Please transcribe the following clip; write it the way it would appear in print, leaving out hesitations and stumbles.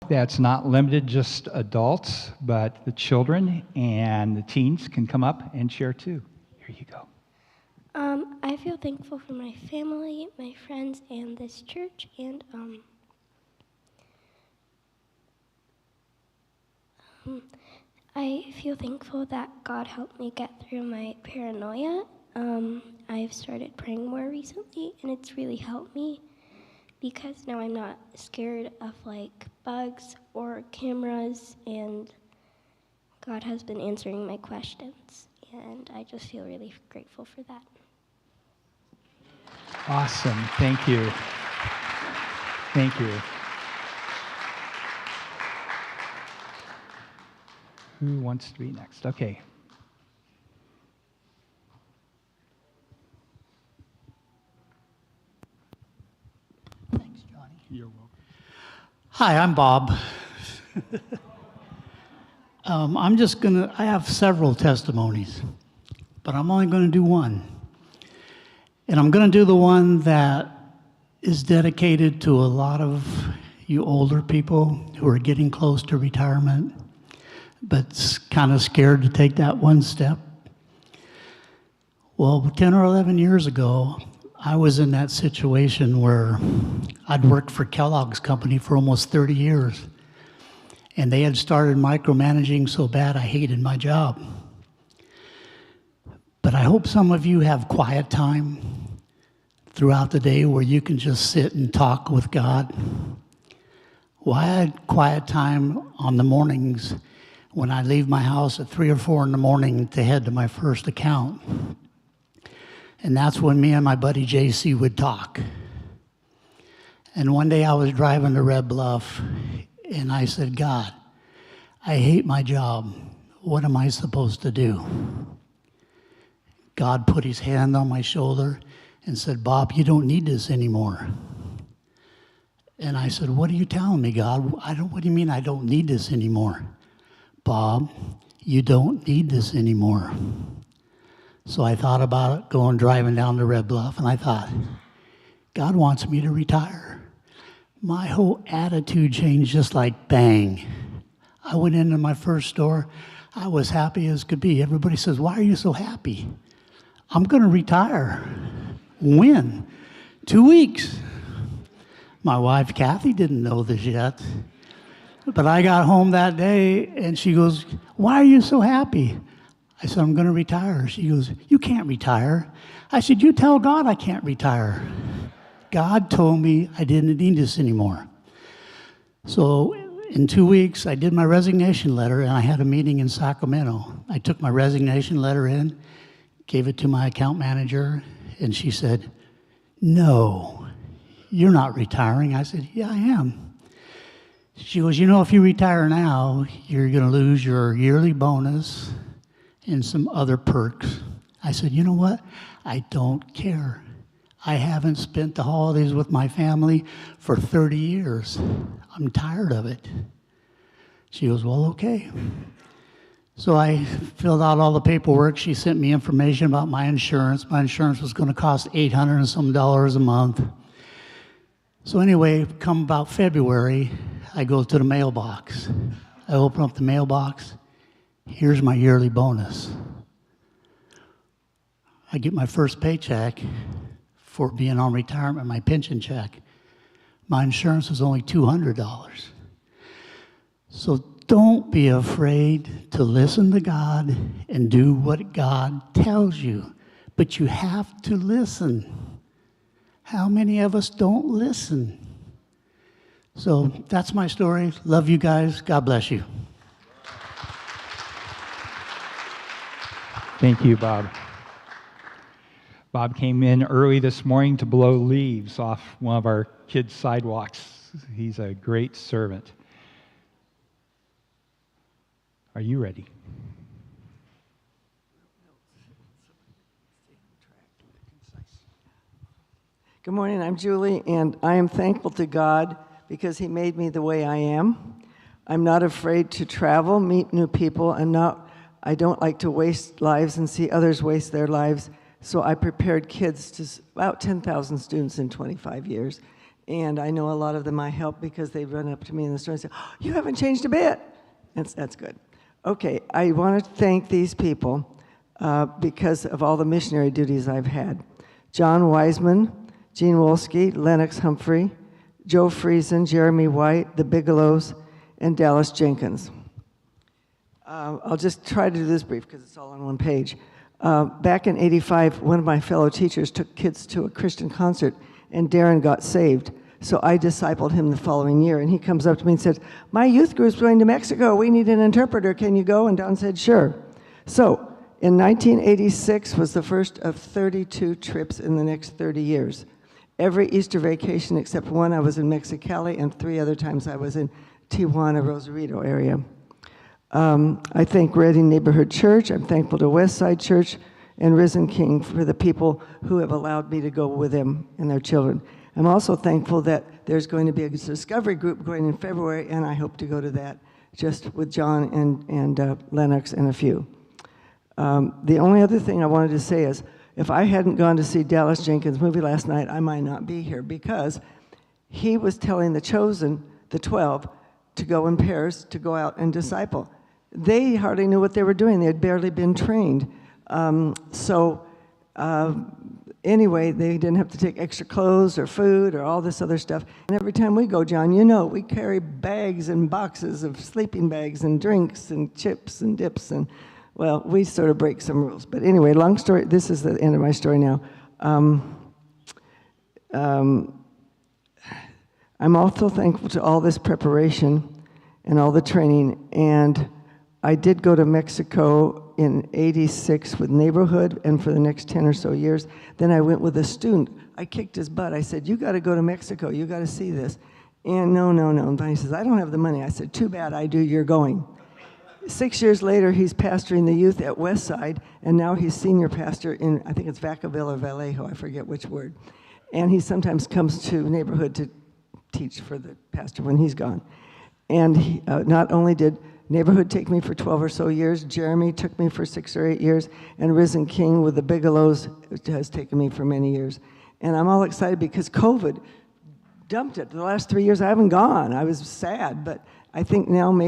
That's not limited just adults, but the children and the teens can come up and share too. Here you go. I feel thankful for my family, my friends, and this church, and I feel thankful that God helped me get through my paranoia. I've started praying more recently, and it's really helped me because now I'm not scared of like bugs or cameras, and God has been answering my questions, and I just feel really grateful for that. Awesome. Thank you. Thank you. Who wants to be next? Okay. Thanks, Johnny. You're welcome. Hi, I'm Bob. I have several testimonies, but I'm only going to do one. And I'm going to do the one that is dedicated to a lot of you older people who are getting close to retirement, but kind of scared to take that one step. Well, 10 or 11 years ago, I was in that situation where I'd worked for Kellogg's company for almost 30 years, and they had started micromanaging so bad I hated my job. But I hope some of you have quiet time throughout the day where you can just sit and talk with God. Well, I had quiet time on the mornings when I leave my house at 3 or 4 in the morning to head to my first account. And that's when me and my buddy JC would talk. And one day I was driving to Red Bluff, and I said, God, I hate my job. What am I supposed to do? God put his hand on my shoulder and said, Bob, you don't need this anymore. And I said, what are you telling me, God? What do you mean I don't need this anymore? Bob, you don't need this anymore. So I thought about it, driving down to Red Bluff, and I thought, God wants me to retire. My whole attitude changed just like bang. I went into my first store. I was happy as could be. Everybody says, why are you so happy? I'm going to retire. When? 2 weeks. My wife, Kathy, didn't know this yet. But I got home that day, and she goes, why are you so happy? I said, I'm going to retire. She goes, you can't retire. I said, you tell God I can't retire. God told me I didn't need this anymore. So in 2 weeks, I did my resignation letter, and I had a meeting in Sacramento. I took my resignation letter in, gave it to my account manager, and she said, no, you're not retiring. I said, yeah, I am. She goes, you know, if you retire now, you're going to lose your yearly bonus and some other perks. I said, you know what? I don't care. I haven't spent the holidays with my family for 30 years. I'm tired of it. She goes, well, okay. So I filled out all the paperwork. She sent me information about my insurance. My insurance was going to cost $800 and some a month. So anyway, come about February, I go to the mailbox. I open up the mailbox. Here's my yearly bonus. I get my first paycheck for being on retirement, my pension check. My insurance was only $200. So don't be afraid to listen to God and do what God tells you. But you have to listen. How many of us don't listen? So that's my story. Love you guys. God bless you. Thank you, Bob. Bob came in early this morning to blow leaves off one of our kids' sidewalks. He's a great servant. Are you ready? Good morning, I'm Julie, and I am thankful to God because he made me the way I am. I'm not afraid to travel, meet new people, and I don't like to waste lives and see others waste their lives. So I prepared kids to about 10,000 students in 25 years. And I know a lot of them I help because they run up to me in the store and say, oh, you haven't changed a bit. That's good. Okay, I want to thank these people because of all the missionary duties I've had. John Wiseman, Gene Wolski, Lennox Humphrey, Joe Friesen, Jeremy White, the Bigelows, and Dallas Jenkins. I'll just try to do this brief because it's all on one page. Back in '85, one of my fellow teachers took kids to a Christian concert, and Darren got saved. So I discipled him the following year, and he comes up to me and says, my youth group's going to Mexico. We need an interpreter. Can you go? And Don said, sure. So in 1986 was the first of 32 trips in the next 30 years. Every Easter vacation except one, I was in Mexicali, and 3 other times I was in Tijuana, Rosarito area. I thank Reading Neighborhood Church. I'm thankful to Westside Church and Risen King for the people who have allowed me to go with them and their children. I'm also thankful that there's going to be a discovery group going in February, and I hope to go to that just with John and Lennox and a few. The only other thing I wanted to say is, if I hadn't gone to see Dallas Jenkins' movie last night, I might not be here, because he was telling the chosen, the 12, to go in pairs to go out and disciple. They hardly knew what they were doing. They had barely been trained. Anyway, they didn't have to take extra clothes or food or all this other stuff. And every time we go, John, you know, we carry bags and boxes of sleeping bags and drinks and chips and dips, and, well, we sort of break some rules. But anyway, long story, this is the end of my story now. I'm also thankful to all this preparation and all the training, and I did go to Mexico in '86 with Neighborhood, and for the next 10 or so years. Then I went with a student. I kicked his butt. I said, you got to go to Mexico. You got to see this. And no. And he says, I don't have the money. I said, too bad, I do. You're going. 6 years later, he's pastoring the youth at Westside, and now he's senior pastor in, I think it's Vacaville or Vallejo, I forget which word. And he sometimes comes to Neighborhood to teach for the pastor when he's gone. And he, not only did Neighborhood take me for 12 or so years, Jeremy took me for 6 or 8 years, and Risen King with the Bigelows has taken me for many years. And I'm all excited because COVID dumped it. The last 3 years I haven't gone. I was sad, but I think now maybe